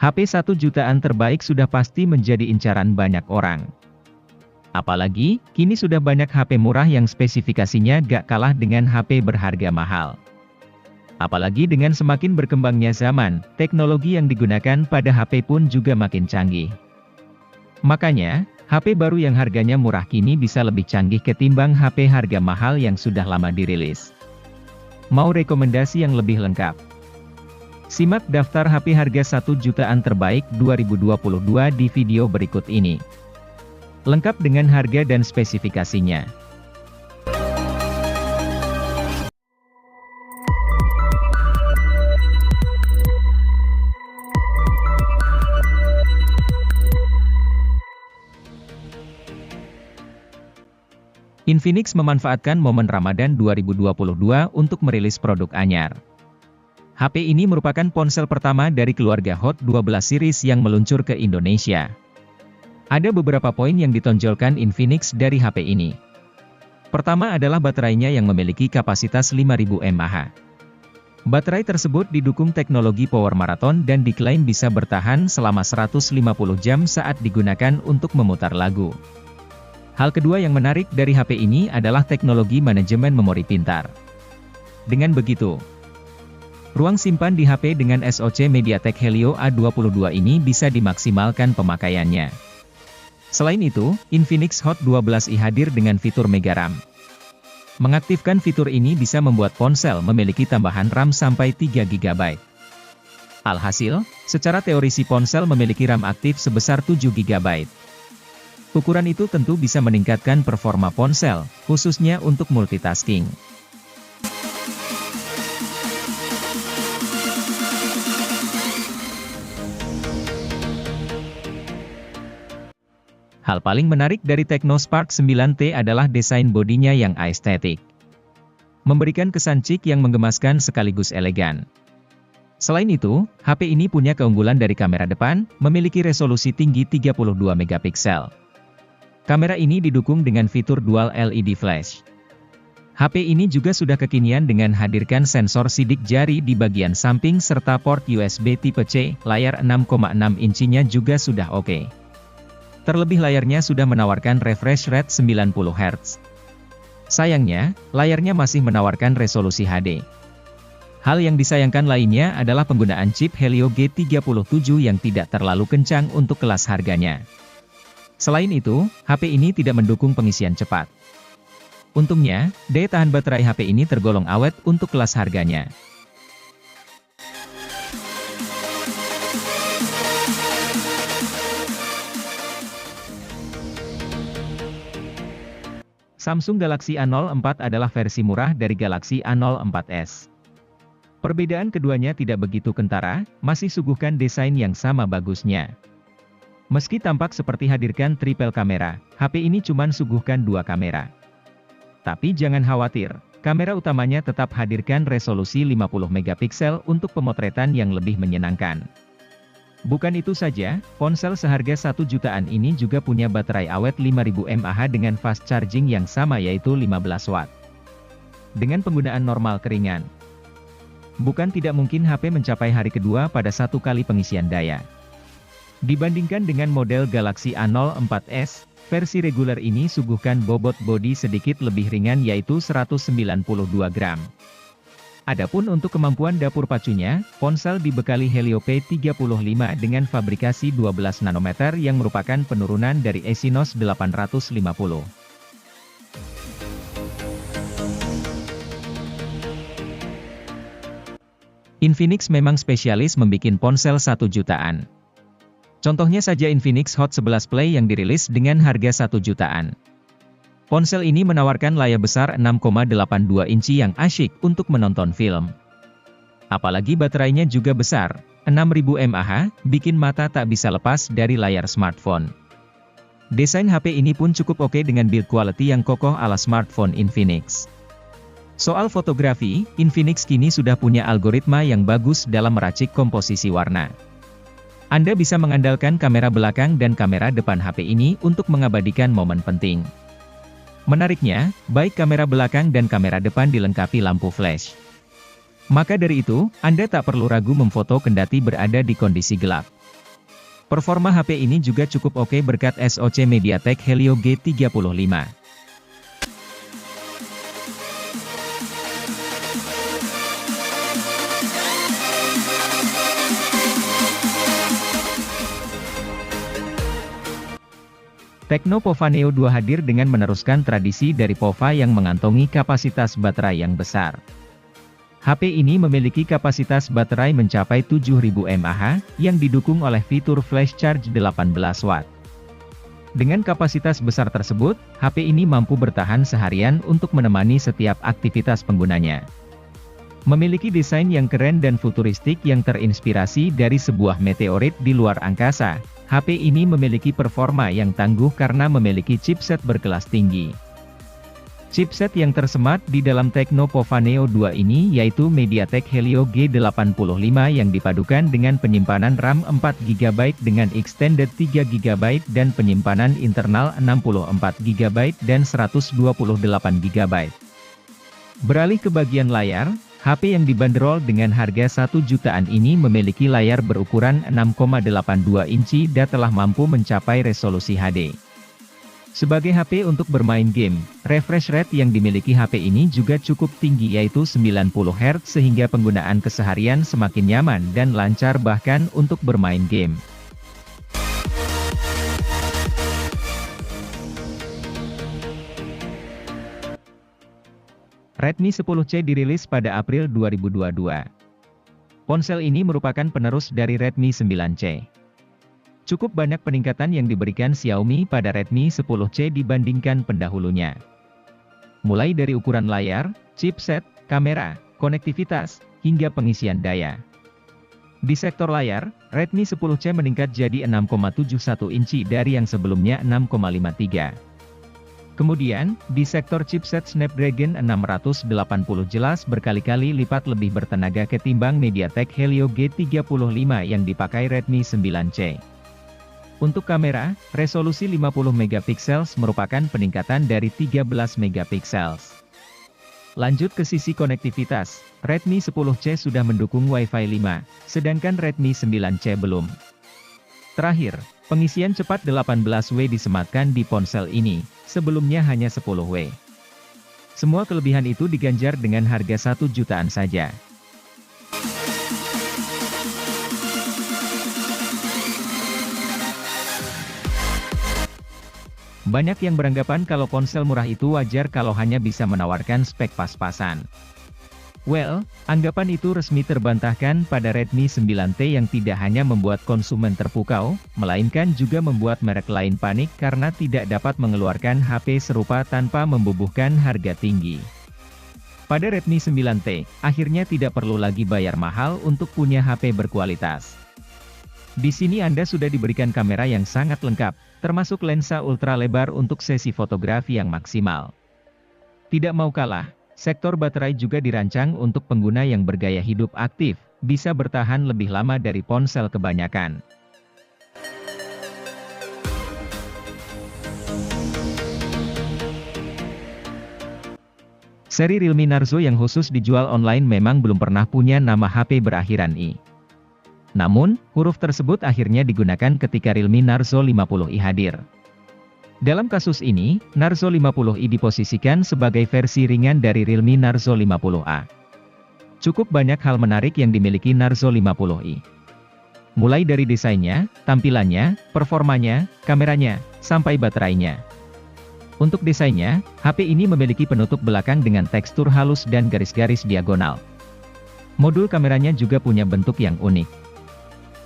HP 1 jutaan terbaik sudah pasti menjadi incaran banyak orang. Apalagi, kini sudah banyak HP murah yang spesifikasinya gak kalah dengan HP berharga mahal. Apalagi dengan semakin berkembangnya zaman, teknologi yang digunakan pada HP pun juga makin canggih. Makanya, HP baru yang harganya murah kini bisa lebih canggih ketimbang HP harga mahal yang sudah lama dirilis. Mau rekomendasi yang lebih lengkap? Simak daftar HP harga 1 jutaan terbaik 2022 di video berikut ini. Lengkap dengan harga dan spesifikasinya. Infinix memanfaatkan momen Ramadan 2022 untuk merilis produk anyar. HP ini merupakan ponsel pertama dari keluarga Hot 12 series yang meluncur ke Indonesia. Ada beberapa poin yang ditonjolkan Infinix dari HP ini. Pertama adalah baterainya yang memiliki kapasitas 5000 mAh. Baterai tersebut didukung teknologi Power Marathon dan diklaim bisa bertahan selama 150 jam saat digunakan untuk memutar lagu. Hal kedua yang menarik dari HP ini adalah teknologi manajemen memori pintar. Dengan begitu, ruang simpan di HP dengan SoC MediaTek Helio A22 ini bisa dimaksimalkan pemakaiannya. Selain itu, Infinix Hot 12i hadir dengan fitur Mega RAM. Mengaktifkan fitur ini bisa membuat ponsel memiliki tambahan RAM sampai 3 GB. Alhasil, secara teori si ponsel memiliki RAM aktif sebesar 7 GB. Ukuran itu tentu bisa meningkatkan performa ponsel, khususnya untuk multitasking. Hal paling menarik dari Tecno Spark 9T adalah desain bodinya yang estetik. Memberikan kesan chic yang menggemaskan sekaligus elegan. Selain itu, HP ini punya keunggulan dari kamera depan, memiliki resolusi tinggi 32 megapiksel. Kamera ini didukung dengan fitur Dual LED Flash. HP ini juga sudah kekinian dengan hadirkan sensor sidik jari di bagian samping serta port USB tipe C, layar 6,6 inchinya juga sudah oke. Terlebih layarnya sudah menawarkan refresh rate 90 Hz. Sayangnya, layarnya masih menawarkan resolusi HD. Hal yang disayangkan lainnya adalah penggunaan chip Helio G37 yang tidak terlalu kencang untuk kelas harganya. Selain itu, HP ini tidak mendukung pengisian cepat. Untungnya, daya tahan baterai HP ini tergolong awet untuk kelas harganya. Samsung Galaxy A04 adalah versi murah dari Galaxy A04s. Perbedaan keduanya tidak begitu kentara, masih suguhkan desain yang sama bagusnya. Meski tampak seperti hadirkan triple kamera, HP ini cuman suguhkan 2 kamera. Tapi jangan khawatir, kamera utamanya tetap hadirkan resolusi 50 megapiksel untuk pemotretan yang lebih menyenangkan. Bukan itu saja, ponsel seharga 1 jutaan ini juga punya baterai awet 5000 mAh dengan fast charging yang sama yaitu 15 watt. Dengan penggunaan normal keringan. Bukan tidak mungkin HP mencapai hari kedua pada 1 kali pengisian daya. Dibandingkan dengan model Galaxy A04s, versi reguler ini suguhkan bobot bodi sedikit lebih ringan yaitu 192 gram. Adapun untuk kemampuan dapur pacunya, ponsel dibekali Helio P35 dengan fabrikasi 12 nanometer yang merupakan penurunan dari Exynos 850. Infinix memang spesialis membikin ponsel 1 jutaan. Contohnya saja Infinix Hot 11 Play yang dirilis dengan harga 1 jutaan. Ponsel ini menawarkan layar besar 6,82 inci yang asyik untuk menonton film. Apalagi baterainya juga besar, 6000 mAh, bikin mata tak bisa lepas dari layar smartphone. Desain HP ini pun cukup oke dengan build quality yang kokoh ala smartphone Infinix. Soal fotografi, Infinix kini sudah punya algoritma yang bagus dalam meracik komposisi warna. Anda bisa mengandalkan kamera belakang dan kamera depan HP ini untuk mengabadikan momen penting. Menariknya, baik kamera belakang dan kamera depan dilengkapi lampu flash. Maka dari itu, Anda tak perlu ragu memfoto kendati berada di kondisi gelap. Performa HP ini juga cukup oke berkat SoC MediaTek Helio G35. Tecno Pova Neo 2 hadir dengan meneruskan tradisi dari Pova yang mengantongi kapasitas baterai yang besar. HP ini memiliki kapasitas baterai mencapai 7000 mAh, yang didukung oleh fitur flash charge 18 Watt. Dengan kapasitas besar tersebut, HP ini mampu bertahan seharian untuk menemani setiap aktivitas penggunanya. Memiliki desain yang keren dan futuristik yang terinspirasi dari sebuah meteorit di luar angkasa, HP ini memiliki performa yang tangguh karena memiliki chipset berkelas tinggi. Chipset yang tersemat di dalam Tecno Pova Neo 2 ini yaitu MediaTek Helio G85 yang dipadukan dengan penyimpanan RAM 4GB dengan extended 3GB dan penyimpanan internal 64GB dan 128GB. Beralih ke bagian layar, HP yang dibanderol dengan harga 1 jutaan ini memiliki layar berukuran 6,82 inci dan telah mampu mencapai resolusi HD. Sebagai HP untuk bermain game, refresh rate yang dimiliki HP ini juga cukup tinggi yaitu 90 Hz sehingga penggunaan keseharian semakin nyaman dan lancar bahkan untuk bermain game. Redmi 10C dirilis pada April 2022. Ponsel ini merupakan penerus dari Redmi 9C. Cukup banyak peningkatan yang diberikan Xiaomi pada Redmi 10C dibandingkan pendahulunya. Mulai dari ukuran layar, chipset, kamera, konektivitas, hingga pengisian daya. Di sektor layar, Redmi 10C meningkat jadi 6,71 inci dari yang sebelumnya 6,53. Kemudian, di sektor chipset Snapdragon 680 jelas berkali-kali lipat lebih bertenaga ketimbang MediaTek Helio G35 yang dipakai Redmi 9C. Untuk kamera, resolusi 50MP merupakan peningkatan dari 13MP. Lanjut ke sisi konektivitas, Redmi 10C sudah mendukung Wi-Fi 5, sedangkan Redmi 9C belum. Terakhir, pengisian cepat 18W disematkan di ponsel ini, sebelumnya hanya 10W. Semua kelebihan itu diganjar dengan harga 1 jutaan saja. Banyak yang beranggapan kalau ponsel murah itu wajar kalau hanya bisa menawarkan spek pas-pasan. Well, anggapan itu resmi terbantahkan pada Redmi 9T yang tidak hanya membuat konsumen terpukau, melainkan juga membuat merek lain panik karena tidak dapat mengeluarkan HP serupa tanpa membubuhkan harga tinggi. Pada Redmi 9T, akhirnya tidak perlu lagi bayar mahal untuk punya HP berkualitas. Di sini Anda sudah diberikan kamera yang sangat lengkap, termasuk lensa ultra lebar untuk sesi fotografi yang maksimal. Tidak mau kalah, sektor baterai juga dirancang untuk pengguna yang bergaya hidup aktif, bisa bertahan lebih lama dari ponsel kebanyakan. Seri Realme Narzo yang khusus dijual online memang belum pernah punya nama HP berakhiran I. Namun, huruf tersebut akhirnya digunakan ketika Realme Narzo 50i hadir. Dalam kasus ini, Narzo 50i diposisikan sebagai versi ringan dari Realme Narzo 50A. Cukup banyak hal menarik yang dimiliki Narzo 50i. Mulai dari desainnya, tampilannya, performanya, kameranya, sampai baterainya. Untuk desainnya, HP ini memiliki penutup belakang dengan tekstur halus dan garis-garis diagonal. Modul kameranya juga punya bentuk yang unik.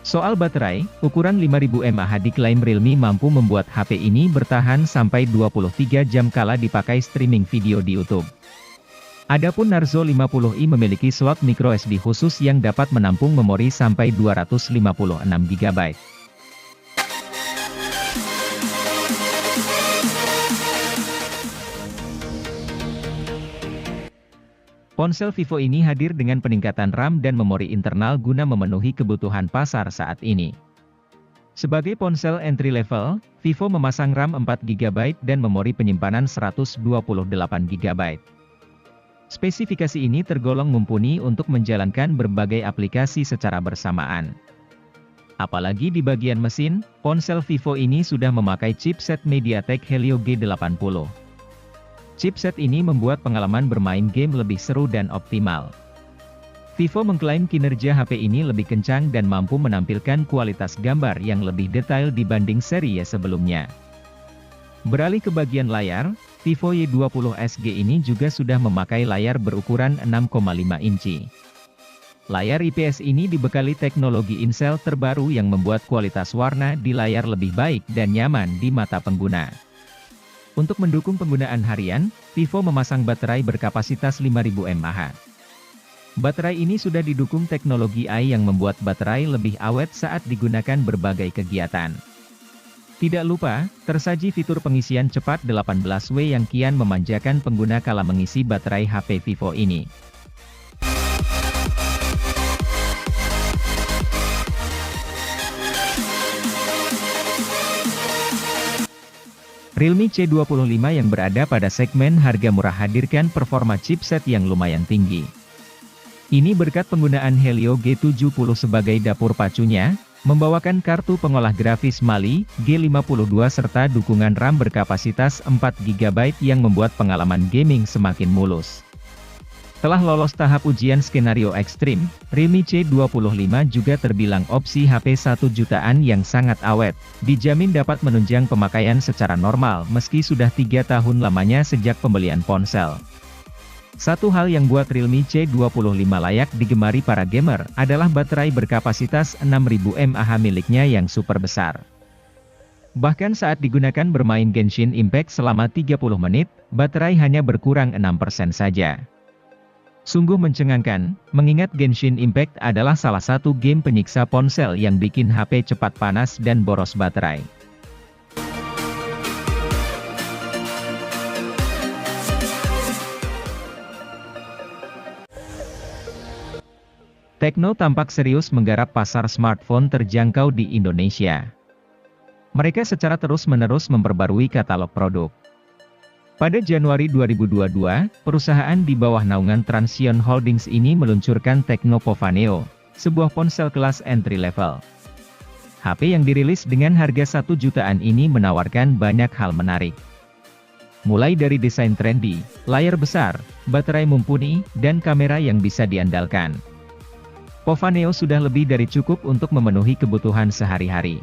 Soal baterai, ukuran 5000 mAh diklaim Realme mampu membuat HP ini bertahan sampai 23 jam kala dipakai streaming video di YouTube. Adapun Narzo 50i memiliki slot microSD khusus yang dapat menampung memori sampai 256GB. Ponsel Vivo ini hadir dengan peningkatan RAM dan memori internal guna memenuhi kebutuhan pasar saat ini. Sebagai ponsel entry level, Vivo memasang RAM 4GB dan memori penyimpanan 128GB. Spesifikasi ini tergolong mumpuni untuk menjalankan berbagai aplikasi secara bersamaan. Apalagi di bagian mesin, ponsel Vivo ini sudah memakai chipset MediaTek Helio G80. Chipset ini membuat pengalaman bermain game lebih seru dan optimal. Vivo mengklaim kinerja HP ini lebih kencang dan mampu menampilkan kualitas gambar yang lebih detail dibanding seri sebelumnya. Beralih ke bagian layar, Vivo Y20 SG ini juga sudah memakai layar berukuran 6,5 inci. Layar IPS ini dibekali teknologi Incel terbaru yang membuat kualitas warna di layar lebih baik dan nyaman di mata pengguna. Untuk mendukung penggunaan harian, Vivo memasang baterai berkapasitas 5000 mAh. Baterai ini sudah didukung teknologi AI yang membuat baterai lebih awet saat digunakan berbagai kegiatan. Tidak lupa, tersaji fitur pengisian cepat 18W yang kian memanjakan pengguna kala mengisi baterai HP Vivo ini. Realme C25 yang berada pada segmen harga murah hadirkan performa chipset yang lumayan tinggi. Ini berkat penggunaan Helio G70 sebagai dapur pacunya, membawakan kartu pengolah grafis Mali G52 serta dukungan RAM berkapasitas 4GB yang membuat pengalaman gaming semakin mulus. Setelah lolos tahap ujian skenario ekstrim, Realme C25 juga terbilang opsi HP 1 jutaan yang sangat awet, dijamin dapat menunjang pemakaian secara normal meski sudah 3 tahun lamanya sejak pembelian ponsel. Satu hal yang buat Realme C25 layak digemari para gamer, adalah baterai berkapasitas 6000 mAh miliknya yang super besar. Bahkan saat digunakan bermain Genshin Impact selama 30 menit, baterai hanya berkurang 6% saja. Sungguh mencengangkan, mengingat Genshin Impact adalah salah satu game penyiksa ponsel yang bikin HP cepat panas dan boros baterai. Tecno tampak serius menggarap pasar smartphone terjangkau di Indonesia. Mereka secara terus-menerus memperbarui katalog produk. Pada Januari 2022, perusahaan di bawah naungan Transsion Holdings ini meluncurkan Tecno Povaneo, sebuah ponsel kelas entry level. HP yang dirilis dengan harga 1 jutaan ini menawarkan banyak hal menarik. Mulai dari desain trendy, layar besar, baterai mumpuni, dan kamera yang bisa diandalkan. Povaneo sudah lebih dari cukup untuk memenuhi kebutuhan sehari-hari.